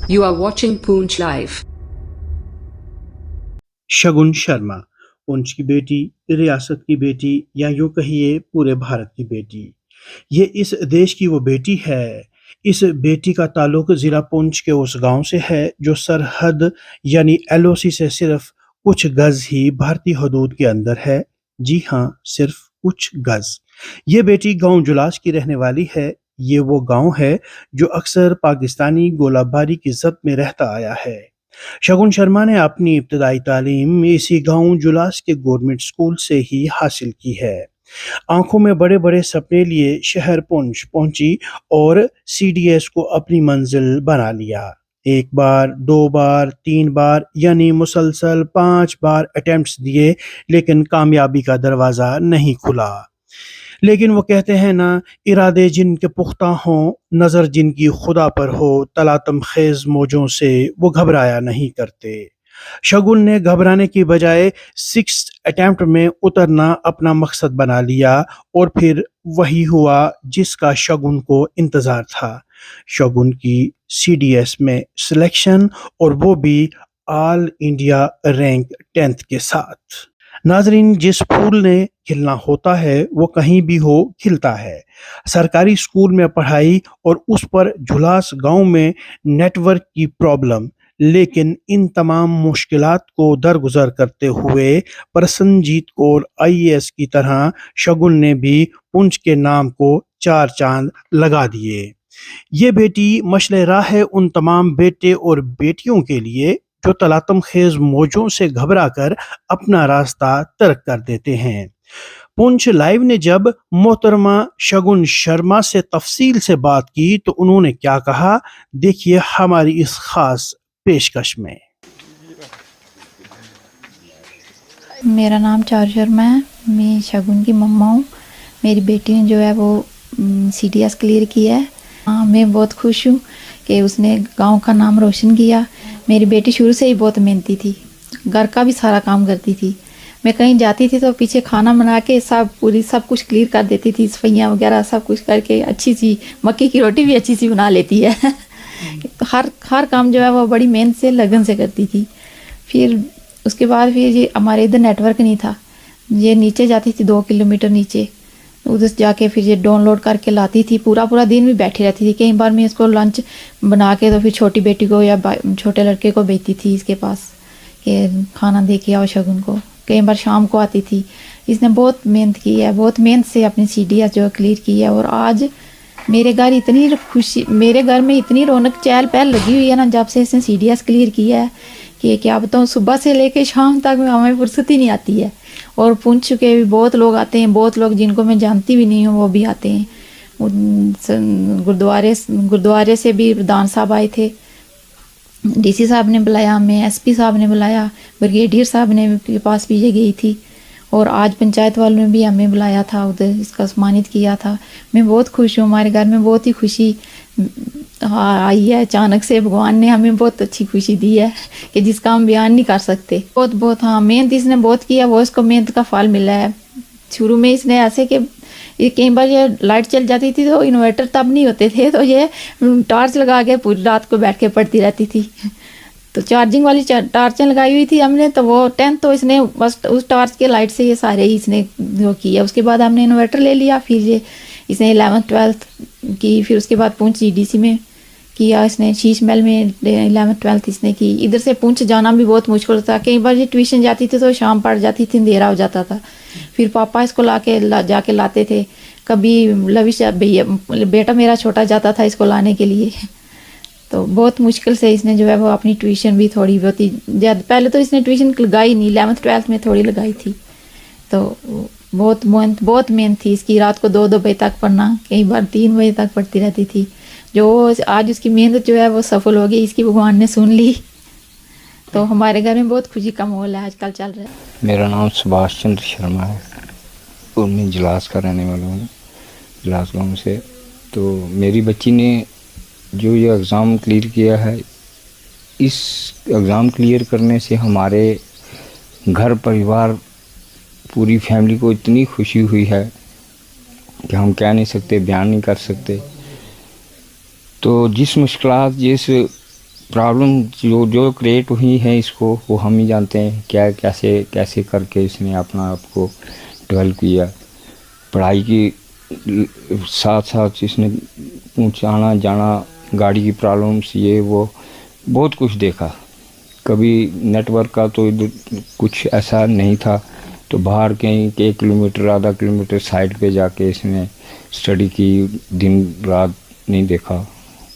You are watching Poonch Live. शगुन शर्मा, पुंछ की बेटी, रियासत की बेटी या यूं कहिए पूरे भारत की बेटी। ये इस देश की वो बेटी है। इस बेटी का ताल्लुक ज़िला पुंछ के उस गांव से है जो सरहद यानी एलओसी से सिर्फ कुछ गज ही भारतीय हदूद के अंदर है। जी हाँ, सिर्फ कुछ गज। ये बेटी गांव जुलास की रहने वाली है। ये वो गांव है जो अक्सर पाकिस्तानी गोलाबारी की जद में रहता आया है। शगुन शर्मा ने अपनी इब्तदाई तालीम इसी गांव जुलास के गवर्नमेंट स्कूल से ही हासिल की है। आंखों में बड़े बड़े सपने लिए शहर पुंछ पहुंची और सीडीएस को अपनी मंजिल बना लिया। एक बार, दो बार, तीन बार यानी मुसलसल 5 बार अटेम्प्ट्स दिए, लेकिन कामयाबी का दरवाजा नहीं खुला। लेकिन वो कहते हैं ना, इरादे जिनके पुख्ता हों, नज़र जिनकी खुदा पर हो, तलातम खेज मौजों से वो घबराया नहीं करते। शगुन ने घबराने की बजाय 6th अटेम्प्ट में उतरना अपना मकसद बना लिया और फिर वही हुआ जिसका शगुन को इंतज़ार था। शगुन की सीडीएस में सिलेक्शन, और वो भी ऑल इंडिया रैंक 10th के साथ। नाजरीन, जिस फूल ने खिलना होता है वो कहीं भी हो खिलता है। सरकारी स्कूल में पढ़ाई और उस पर झुलास गांव में नेटवर्क की प्रॉब्लम, लेकिन इन तमाम मुश्किलात को दरगुजर करते हुए प्रसन्नजीत कौर आईएएस की तरह शगुन ने भी पुंछ के नाम को 4 चांद लगा दिए। ये बेटी मशले राह है उन तमाम बेटे और बेटियों के लिए जो तलातम खेज मौजों से घबरा कर अपना रास्ता तर्क कर देते हैं। पुंछ लाइव ने जब मोहतरमा शगुन शर्मा से तफसील से बात की तो उन्होंने क्या कहा, देखिए हमारी इस खास पेशकश में। मेरा नाम चारू शर्मा है, मैं शगुन की मम्मा हूँ। मेरी बेटी ने जो है वो सीडीएस क्लियर किया है। हाँ, मैं बहुत खुश हूँ कि उसने गांव का नाम रोशन किया। मेरी बेटी शुरू से ही बहुत मेहनती थी, घर का भी सारा काम करती थी। मैं कहीं जाती थी तो पीछे खाना बना के सब कुछ क्लियर कर देती थी, सफाइयाँ वगैरह सब कुछ करके अच्छी सी मक्की की रोटी भी अच्छी सी बना लेती है। हर काम जो है वो बड़ी मेहनत से लगन से करती थी। फिर उसके बाद फिर ये हमारे इधर नेटवर्क नहीं था, ये नीचे जाती थी 2 किलोमीटर नीचे, उधर जाके फिर ये डाउनलोड करके लाती थी। पूरा दिन भी बैठी रहती थी। कई बार मैं इसको लंच बना के तो फिर छोटी बेटी को या छोटे लड़के को भेजती थी इसके पास कि खाना दे के आओ शगुन को। कई बार शाम को आती थी। इसने बहुत मेहनत की है, बहुत मेहनत से अपनी सीडीएस जो क्लियर की है। और आज मेरे घर में इतनी रौनक चहल पहल लगी हुई है ना, जब से इसने सीडीएस क्लियर किया है कि क्या बताऊँ, सुबह से लेके शाम तक हमें फुर्सत ही नहीं आती है। और पुंछ के भी बहुत लोग आते हैं, बहुत लोग जिनको मैं जानती भी नहीं हूँ वो भी आते हैं। गुरुद्वारे से भी प्रधान साहब आए थे, डीसी साहब ने बुलाया, हमें एसपी साहब ने बुलाया, ब्रिगेडियर साहब ने के पास भी ये गई थी। और आज पंचायत वालों ने भी हमें बुलाया था, उधर इसका सम्मानित किया था। मैं बहुत खुश हूँ। हमारे घर में बहुत ही खुशी आई है। अचानक से भगवान ने हमें बहुत अच्छी खुशी दी है कि जिसका हम बयान नहीं कर सकते। बहुत हाँ, मेहनत इसने बहुत किया, वो इसको मेहनत का फल मिला है। शुरू में इसने ऐसे कि कई बार ये लाइट चल जाती थी तो इन्वर्टर तब नहीं होते थे, तो ये टॉर्च लगा के पूरी रात को बैठ के पढ़ती रहती थी। तो चार्जिंग वाली टार्चें लगाई हुई थी हमने, तो वो 10th तो इसने बस उस टॉर्च के लाइट से ये सारे ही इसने वो किया। उसके बाद हमने इन्वर्टर ले लिया। फिर ये इसने 11th 12th की। फिर उसके बाद पुंछ जीडीसी में किया इसने, शीश महल में 11th 12th इसने की। इधर से पुंछ जाना भी बहुत मुश्किल था। कई बार ये ट्यूशन जाती थी तो शाम पड़ जाती थी, अंधेरा हो जाता था। फिर पापा इसको जाके लाते थे। कभी लविश बेटा मेरा छोटा जाता था इसको लाने के लिए। तो बहुत मुश्किल से इसने जो है वो अपनी ट्यूशन भी थोड़ी बहुत ही ज़्यादा, पहले तो इसने ट्यूशन लगाई नहीं, 11th 12th में थोड़ी लगाई थी। तो बहुत मेहनत थी इसकी। रात को 2-2 बजे तक पढ़ना, कई बार 3 बजे तक पढ़ती रहती थी। जो आज उसकी मेहनत जो है वो सफल हो गई, इसकी भगवान ने सुन ली। तो हमारे घर में बहुत खुशी का माहौल है आजकल चल रहा है। मेरा नाम सुभाष चंद्र शर्मा है और मैं जिलास का रहने वाला हूँ, जिलास गाँव से। तो मेरी बच्ची ने जो ये एग्ज़ाम क्लियर किया है, इस एग्ज़ाम क्लियर करने से हमारे घर परिवार पूरी फैमिली को इतनी खुशी हुई है कि हम कह नहीं सकते, बयान नहीं कर सकते। तो जिस मुश्किलात, जिस प्रॉब्लम जो जो क्रिएट हुई है इसको वो हम ही जानते हैं, क्या कैसे कैसे करके इसने अपना आप को डेवलप किया। पढ़ाई की साथ साथ इसने पहुँचाना जाना, गाड़ी की प्रॉब्लम्स, ये वो बहुत कुछ देखा। कभी नेटवर्क का तो इधर कुछ ऐसा नहीं था, तो बाहर कहीं 1 किलोमीटर आधा किलोमीटर साइड पे जाके इसने स्टडी की, दिन रात नहीं देखा।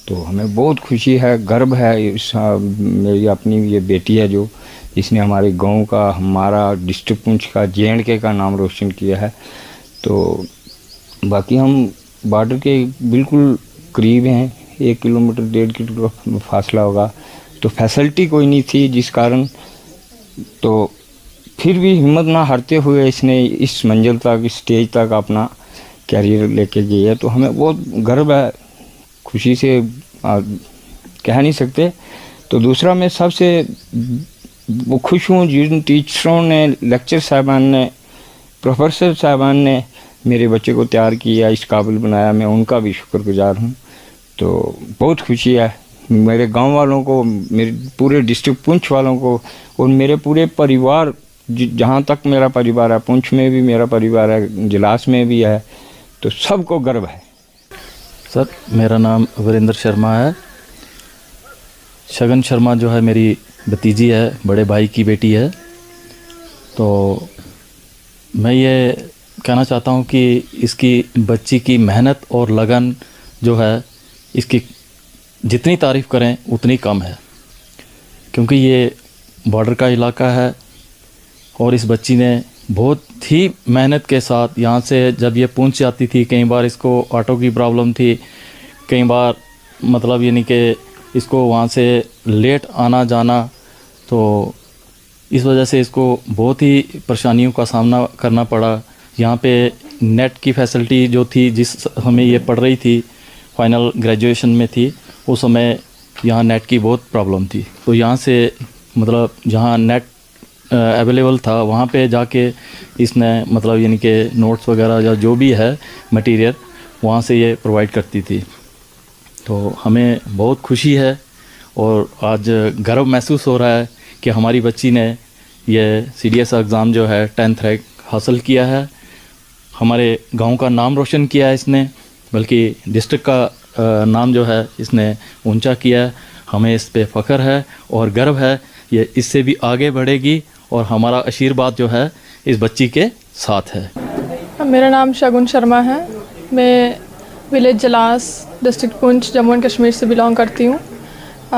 तो हमें बहुत खुशी है, गर्व है। मेरी अपनी ये बेटी है जो इसने हमारे गांव का, हमारा डिस्ट्रिक्ट पुंछ का, JNK का नाम रोशन किया है। तो बाकी हम बॉर्डर के बिल्कुल करीब हैं, 1 किलोमीटर 1.5 किलोमीटर फासला होगा। तो फैसिलिटी कोई नहीं थी, जिस कारण तो फिर भी हिम्मत ना हारते हुए इसने इस मंजिल तक, इस स्टेज तक अपना कैरियर लेके गई है। तो हमें बहुत गर्व है, खुशी से कह नहीं सकते। तो दूसरा मैं सबसे वो खुश हूँ जिन टीचरों ने, लेक्चर साहबान ने, प्रोफेसर साहबान ने मेरे बच्चे को तैयार किया, इस काबिल बनाया, मैं उनका भी शुक्रगुजार हूँ। तो बहुत खुशी है मेरे गांव वालों को, मेरे पूरे डिस्ट्रिक्ट पुंछ वालों को, और मेरे पूरे परिवार, जहाँ तक मेरा परिवार है, पुंछ में भी मेरा परिवार है, जिलास में भी है, तो सबको गर्व है। सर, मेरा नाम वीरेंद्र शर्मा है। शगन शर्मा जो है मेरी भतीजी है, बड़े भाई की बेटी है। तो मैं ये कहना चाहता हूँ कि इसकी बच्ची की मेहनत और लगन जो है, इसकी जितनी तारीफ़ करें उतनी कम है, क्योंकि ये बॉर्डर का इलाका है और इस बच्ची ने बहुत ही मेहनत के साथ यहाँ से, जब ये पुंछ जाती थी, कई बार इसको ऑटो की प्रॉब्लम थी, कई बार मतलब यानी कि इसको वहाँ से लेट आना जाना, तो इस वजह से इसको बहुत ही परेशानियों का सामना करना पड़ा। यहाँ पे नेट की फैसिलिटी जो थी, जिस समय ये पढ़ रही थी, फाइनल ग्रेजुएशन में थी, उस समय यहाँ नेट की बहुत प्रॉब्लम थी। तो यहाँ से मतलब जहाँ नेट अवेलेबल था वहाँ पे जाके इसने मतलब यानी कि नोट्स वगैरह या जो भी है मटेरियल वहाँ से ये प्रोवाइड करती थी। तो हमें बहुत खुशी है और आज गर्व महसूस हो रहा है कि हमारी बच्ची ने ये CDS एग्ज़ाम जो है 10th रैंक हासिल किया है। हमारे गांव का नाम रोशन किया है इसने, बल्कि डिस्ट्रिक्ट का नाम जो है इसने ऊंचा किया है। हमें इस पे फ़ख्र है और गर्व है। ये इससे भी आगे बढ़ेगी और हमारा आशीर्वाद जो है इस बच्ची के साथ है। मेरा नाम शगुन शर्मा है। मैं village Jalas, district Poonch, Jammu and Kashmir से बिलोंग करती हूँ।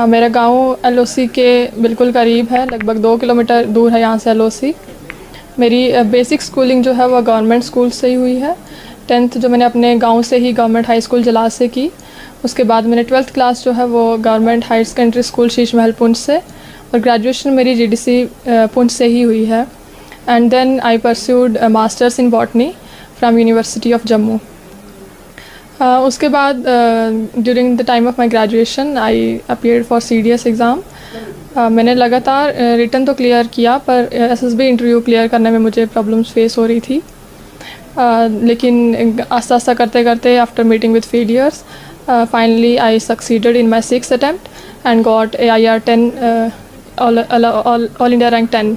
मेरा गांव LOC के बिल्कुल करीब है, लगभग 2 किलोमीटर दूर है यहाँ से LOC। मेरी बेसिक स्कूलिंग जो है वह गवर्नमेंट स्कूल से ही हुई है। 10th जो मैंने अपने गांव से ही गवर्नमेंट हाई स्कूल जलास से की। उसके बाद मैंने 12th क्लास जो है वो government higher secondary school Sheesh Mahal Poonch से, और ग्रेजुएशन मेरी GDC पुंछ से ही हुई है। And then I pursued masters in botany from university of Jammu. उसके बाद during the time of my graduation I appeared for CDS exam. मैंने लगातार रिटन तो क्लियर किया, पर SSB इंटरव्यू क्लियर करने में मुझे प्रॉब्लम्स फेस हो रही थी। लेकिन आस्ता आस्ता करते करते after meeting with failures finally I succeeded in my 6th attempt and got AIR 10 all India rank 10.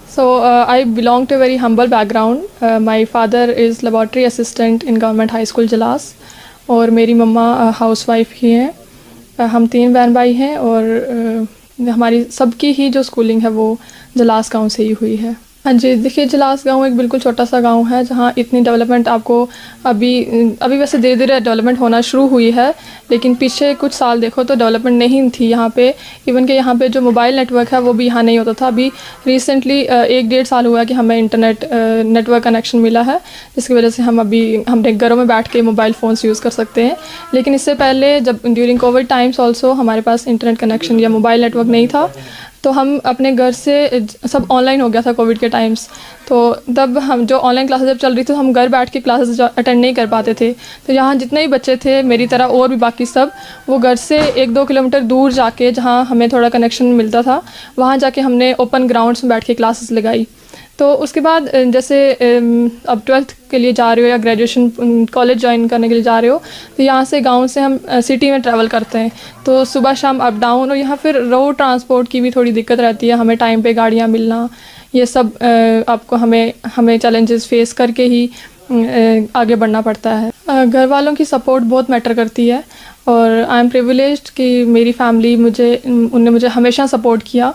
So I belong to a very humble background. My father is laboratory assistant in government high school जलास, और मेरी मम्मा housewife ही हैं। हम 3 बहन भाई हैं और हमारी सबकी ही जो स्कूलिंग है वो जलास गांव से ही हुई है। हाँ जी, देखिए जलास गांव एक बिल्कुल छोटा सा गांव है जहाँ इतनी डेवलपमेंट आपको अभी वैसे धीरे धीरे डेवलपमेंट होना शुरू हुई है, लेकिन पीछे कुछ साल देखो तो डेवलपमेंट नहीं थी यहाँ पे। इवन कि यहाँ पे जो मोबाइल नेटवर्क है वो भी यहाँ नहीं होता था। अभी रिसेंटली 1-1.5 साल हुआ कि हमें इंटरनेट नेटवर्क कनेक्शन मिला है, जिसकी वजह से हम अपने घरों में बैठ के मोबाइल फ़ोन्स यूज़ कर सकते हैं। लेकिन इससे पहले जब ड्यूरिंग कोविड टाइम्स ऑल्सो हमारे पास इंटरनेट कनेक्शन या मोबाइल नेटवर्क नहीं था, तो हम अपने घर से सब ऑनलाइन हो गया था कोविड के टाइम्स। तो तब हम जो ऑनलाइन क्लासेस जब चल रही थी तो हम घर बैठ के क्लासेस अटेंड नहीं कर पाते थे। तो यहाँ जितने भी बच्चे थे मेरी तरह और भी बाकी सब, वो घर से 1-2 किलोमीटर दूर जाके, जहाँ हमें थोड़ा कनेक्शन मिलता था, वहाँ जाके हमने ओपन ग्राउंड्स में बैठ के क्लासेस लगाई। तो उसके बाद जैसे अब 12th के लिए जा रहे हो या ग्रेजुएशन कॉलेज ज्वाइन करने के लिए जा रहे हो, तो यहाँ से गांव से हम सिटी में ट्रैवल करते हैं, तो सुबह शाम अप डाउन, और यहाँ फिर रोड ट्रांसपोर्ट की भी थोड़ी दिक्कत रहती है, हमें टाइम पे गाड़ियाँ मिलना, ये सब आपको हमें चैलेंजेस फेस करके ही आगे बढ़ना पड़ता है। घर वालों की सपोर्ट बहुत मैटर करती है, और आई एम प्रिविलेज्ड कि मेरी फैमिली उनने मुझे हमेशा सपोर्ट किया।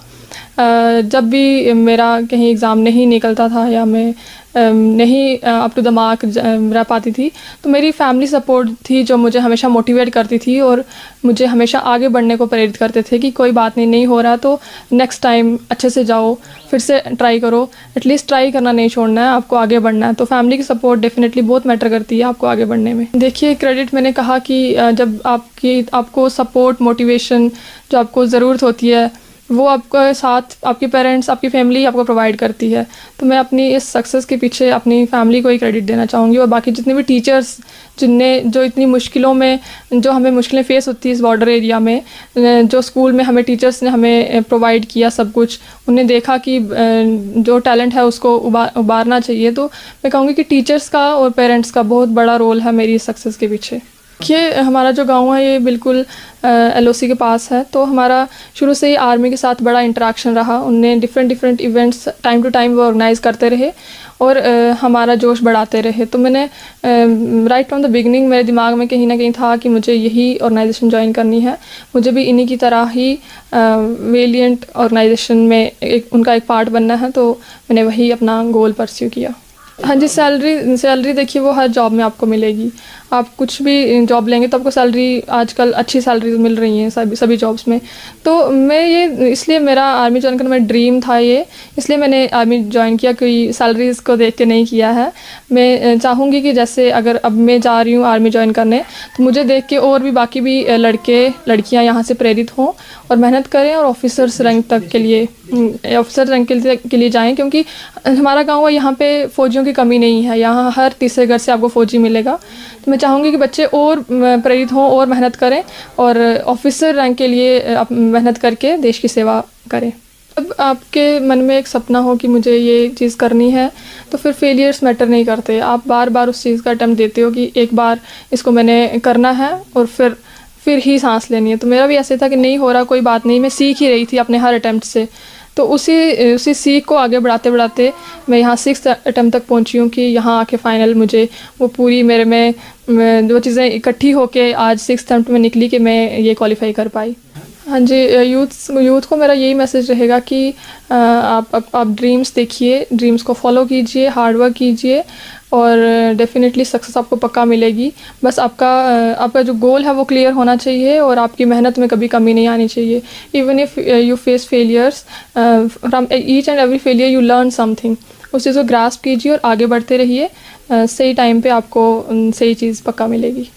जब भी मेरा कहीं एग्ज़ाम नहीं निकलता था या मैं नहीं अप टू द मार्क रह पाती थी, तो मेरी फैमिली सपोर्ट थी जो मुझे हमेशा मोटिवेट करती थी और मुझे हमेशा आगे बढ़ने को प्रेरित करते थे कि कोई बात नहीं हो रहा तो नेक्स्ट टाइम अच्छे से जाओ, फिर से ट्राई करो, एटलीस्ट ट्राई करना नहीं छोड़ना है, आपको आगे बढ़ना है। तो फैमिली की सपोर्ट डेफिनेटली बहुत मैटर करती है आपको आगे बढ़ने में। देखिए, क्रेडिट मैंने कहा कि जब आपको सपोर्ट, मोटिवेशन जो आपको ज़रूरत होती है वो आपके साथ आपके पेरेंट्स, आपकी फैमिली आपको प्रोवाइड करती है। तो मैं अपनी इस सक्सेस के पीछे अपनी फैमिली को ही क्रेडिट देना चाहूँगी, और बाकी जितने भी टीचर्स जो इतनी मुश्किलों में, जो हमें मुश्किलें फेस होती है इस बॉर्डर एरिया में, जो स्कूल में हमें टीचर्स ने हमें प्रोवाइड किया सब कुछ, उन्हें देखा कि जो टैलेंट है उसको उबारना चाहिए। तो मैं कहूँगी कि टीचर्स का और पेरेंट्स का बहुत बड़ा रोल है मेरी सक्सेस के पीछे। ये हमारा जो गांव है ये बिल्कुल LOC के पास है, तो हमारा शुरू से ही आर्मी के साथ बड़ा इंटरेक्शन रहा। उनने different events time to time वो ऑर्गेनाइज़ करते रहे और हमारा जोश बढ़ाते रहे। तो मैंने राइट फ्रॉम द बिगनिंग मेरे दिमाग में कहीं ना कहीं था कि मुझे यही ऑर्गेनाइजेशन ज्वाइन करनी है, मुझे भी इन्हीं की तरह ही वेलिएंट ऑर्गेनाइजेशन में उनका एक पार्ट बनना है। तो मैंने वही अपना गोल परस्यू किया। हाँ जी, सैलरी देखिए वो हर जॉब में आपको मिलेगी। आप कुछ भी जॉब लेंगे तो आपको सैलरी, आजकल अच्छी सैलरीज मिल रही हैं सभी जॉब्स में। तो मैं ये इसलिए मेरा आर्मी ज्वाइन करना मेरा ड्रीम था ये, इसलिए मैंने आर्मी ज्वाइन किया, कोई सैलरीज़ को देख के नहीं किया है। मैं चाहूँगी कि जैसे अगर अब मैं जा रही हूँ आर्मी ज्वाइन करने, तो मुझे देख के और भी बाकी भी लड़के लड़कियाँ यहाँ से प्रेरित हों और मेहनत करें और ऑफिसर्स रैंक के लिए जाएँ, क्योंकि हमारा गाँव है, यहाँ पे फ़ौजियों की कमी नहीं है, यहाँ हर तीसरे घर से आपको फ़ौजी मिलेगा। तो मैं चाहूँगी कि बच्चे और प्रेरित हों और मेहनत करें और ऑफिसर रैंक के लिए मेहनत करके देश की सेवा करें। अब आपके मन में एक सपना हो कि मुझे ये चीज़ करनी है, तो फिर फेलियर्स मैटर नहीं करते। आप बार बार उस चीज़ का अटेम्प्ट देते हो कि एक बार इसको मैंने करना है और फिर ही सांस लेनी है। तो मेरा भी ऐसे था कि नहीं हो रहा, कोई बात नहीं, मैं सीख ही रही थी अपने हर अटेम्प्ट से। तो उसी सीख को आगे बढ़ाते बढ़ाते मैं यहाँ 6th अटेम्प्ट तक पहुँची हूँ कि यहाँ आके फ़ाइनल मुझे वो पूरी मेरे में जो चीज़ें इकट्ठी होके आज 6th अटेम्प्ट में निकली कि मैं ये क्वालिफाई कर पाई। हाँ जी, यूथ को मेरा यही मैसेज रहेगा कि आप ड्रीम्स देखिए, ड्रीम्स को फॉलो कीजिए, हार्ड वर्क कीजिए और डेफिनेटली सक्सेस आपको पक्का मिलेगी। बस आपका जो गोल है वो क्लियर होना चाहिए और आपकी मेहनत में कभी कमी नहीं आनी चाहिए। Even if you face failures, from each and every failure you learn something. उस चीज़ को ग्रास्प कीजिए और आगे बढ़ते रहिए। सही टाइम पे आपको सही चीज़ पक्का मिलेगी।